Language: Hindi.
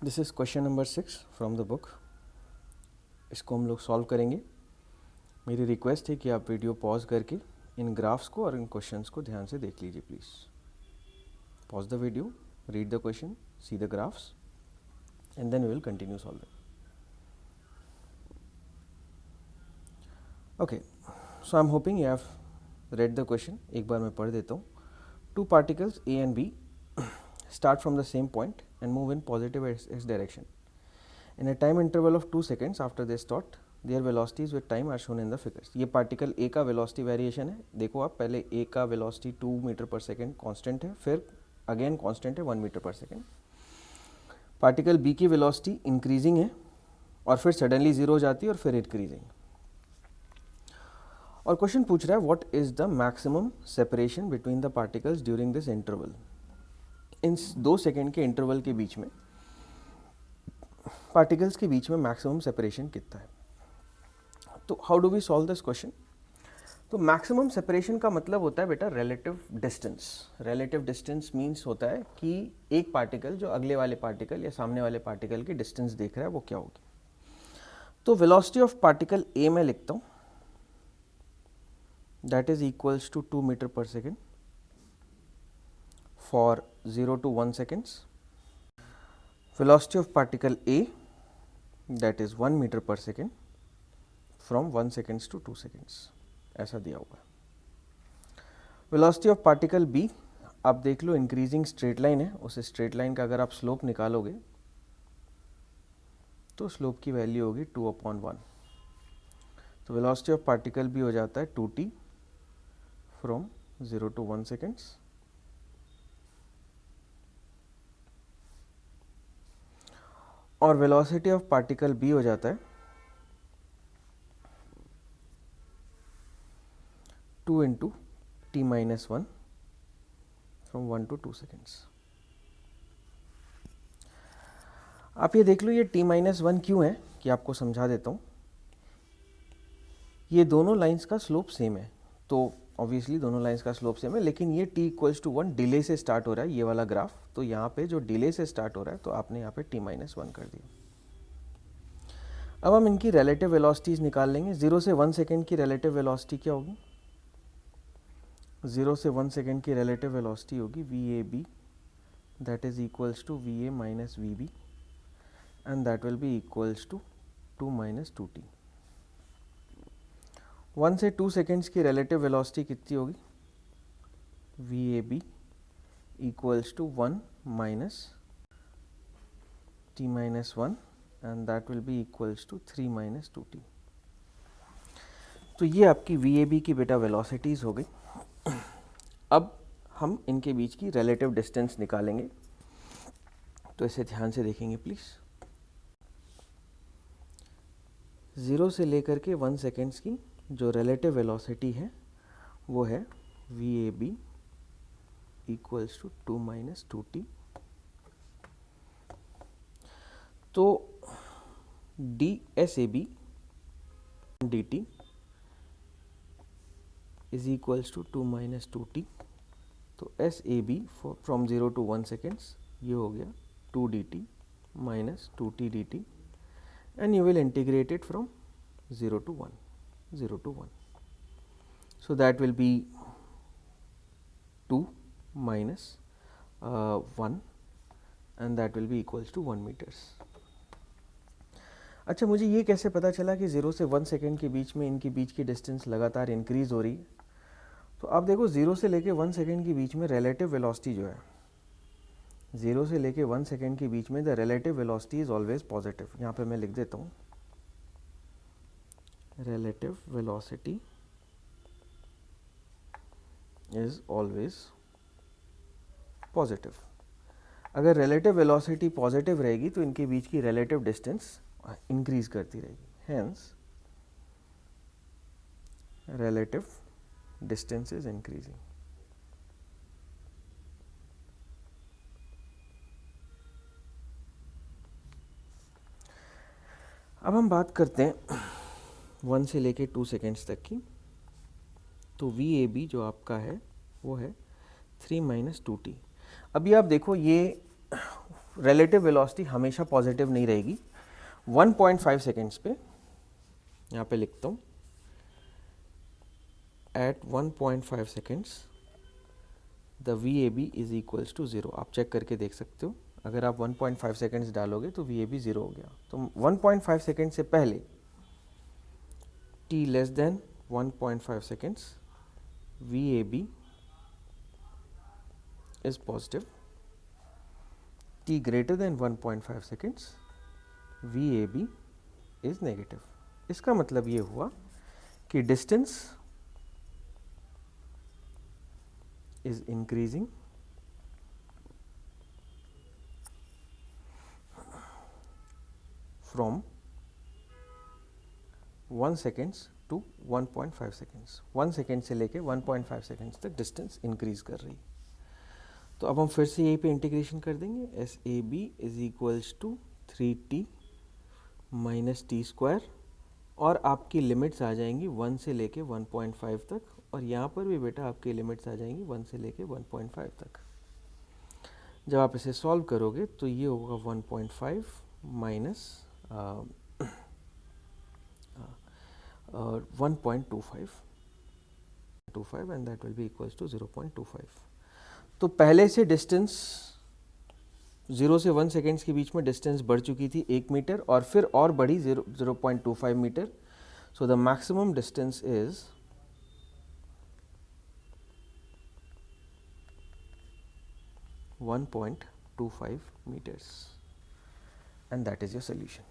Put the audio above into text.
This is question number 6 from the book. इसको हम लोग सॉल्व करेंगे। मेरी रिक्वेस्ट है कि आप वीडियो पॉज करके इन ग्राफ्स को और इन क्वेश्चंस को ध्यान से देख लीजिए please. Pause the video, read the question, see the graphs and then we will continue solving. Okay, so I am hoping you have read the question. एक बार मैं पढ़ देता हूँ। Two particles A and B start from the same point and move in positive x direction. In a time interval of 2 seconds after they start, their velocities with time are shown in the figures. ये पार्टिकल A का वेलोसिटी वेरिएशन है। देखो आप, पहले A का velocity 2 meter per second constant है, फिर अगेन कांस्टेंट है 1 metre per second. Particle B की वेलोसिटी इंक्रीजिंग है और फिर सडनली जीरो हो जाती है और फिर इंक्रीजिंग। और क्वेश्चन पूछ रहा है what is the maximum separation between the particles during this interval. In 2 second के इंटरवल के बीच में पार्टिकल्स के बीच में मैक्सिमम सेपरेशन कितना है। तो how do we solve this question. तो मैक्सिमम सेपरेशन का मतलब होता है बेटा relative distance. Relative distance means होता है कि एक पार्टिकल जो अगले वाले पार्टिकल या सामने वाले पार्टिकल की डिस्टेंस देख रहा है वो क्या होगी। तो वेलोसिटी ऑफ पार्टिकल ए में लिखता हूँ, that is equals to 2 meter per second for 0 to 1 seconds. Velocity of particle A, that is 1 meter per second from 1 seconds to 2 seconds, ऐसा दिया हुआ है। Velocity of particle B, आप देख लो इंक्रीजिंग स्ट्रेट लाइन है, उस स्ट्रेट लाइन का अगर आप स्लोप निकालोगे तो स्लोप की वैल्यू होगी 2/1। तो वेलोसिटी ऑफ पार्टिकल B हो जाता है 2t फ्रॉम 0 to 1 seconds। और वेलोसिटी ऑफ पार्टिकल B हो जाता है 2 into t-1 from 1 to 2 seconds। आप ये देख लो, ये t-1 क्यों है कि आपको समझा देता हूँ। ये दोनों लाइंस का स्लोप सेम है, तो ऑब्वियसली दोनों लाइंस का स्लोप सेम है, लेकिन ये t=1 डिले से स्टार्ट हो रहा है ये वाला ग्राफ। तो यहाँ पे जो डिले से स्टार्ट हो रहा है तो आपने यहाँ पे t-1 कर दिया। अब हम इनकी रिलेटिव वेलोसिटीज निकाल लेंगे। 0 से 1 सेकेंड की रिलेटिव वेलोसिटी क्या होगी। 0 से 1 सेकेंड की रिलेटिव वेलोसिटी होगी VAB, that is equals to VA minus VB and that will be equals to 2 minus 2t। 1 से 2 सेकेंड्स की रिलेटिव वेलोसिटी कितनी होगी। VAB equals to 1 minus t-1 and that will be equals to 3 minus 2t। तो ये आपकी VAB की बेटा वेलोसिटीज हो गई। अब हम इनके बीच की रिलेटिव डिस्टेंस निकालेंगे, तो इसे ध्यान से देखेंगे प्लीज। 0 से लेकर के 1 सेकेंड्स की जो रिलेटिव वेलोसिटी है वो है VAB equals to 2 minus 2t। तो DSAB dt is equals to 2 minus 2t। तो SAB फ्रॉम 0 to 1 seconds ये हो गया 2 dt minus 2t dt and you will integrate it from 0 to 1, 0 to 1. So that will be 2 minus 1 and that will be equals to 1 meters. अच्छा, मुझे ये कैसे पता चला कि 0 से 1 सेकेंड के बीच में इनके बीच की डिस्टेंस लगातार इंक्रीज हो रही है। तो आप देखो 0 से लेके 1 सेकेंड के बीच में रिलेटिव वेलोसिटी जो है, 0 से लेके 1 सेकेंड के बीच में the relative velocity is always positive. यहाँ पे मैं लिख देता हूँ relative velocity is always positive. अगर रिलेटिव वेलोसिटी पॉजिटिव रहेगी तो इनके बीच की रिलेटिव डिस्टेंस इंक्रीज करती रहेगी, hence relative distance is increasing. अब हम बात करते हैं 1 से लेके 2 सेकेंड्स तक की। तो VAB जो आपका है वो है 3 minus 2t। अभी आप देखो ये रिलेटिव वेलोसिटी हमेशा पॉजिटिव नहीं रहेगी. 1.5 सेकेंड्स पे, यहाँ पे लिखता हूँ, at 1.5 seconds the VAB is equals to 0. आप चेक करके देख सकते हो. अगर आप 1.5 सेकेंड्स डालोगे तो VAB 0 हो गया. तो 1.5 सेकेंड से पहले t less than 1.5 seconds VAB is positive. T greater than 1.5 seconds VAB is negative. इसका मतलब ये हुआ कि distance is increasing from 1 seconds to 1.5 seconds. 1 second से लेके 1.5 सेकेंड्स तक डिस्टेंस इंक्रीज कर रही. तो अब हम फिर से यहीं पे इंटीग्रेशन कर देंगे. SAB is equals to 3t minus t square, और आपकी लिमिट्स आ जाएंगी 1 से लेके 1.5 तक, और यहाँ पर भी बेटा आपकी लिमिट्स आ जाएंगी 1 से लेके 1.5 तक. जब आप इसे सॉल्व करोगे तो ये होगा 1.5 minus 1.25 and that will be equals to 0.25. तो पहले से डिस्टेंस 0 से 1 सेकेंड्स के बीच में डिस्टेंस बढ़ चुकी थी 1 मीटर, और फिर और बढ़ी 0.25 meter. So the maximum distance is 1.25 meters, and that is your solution.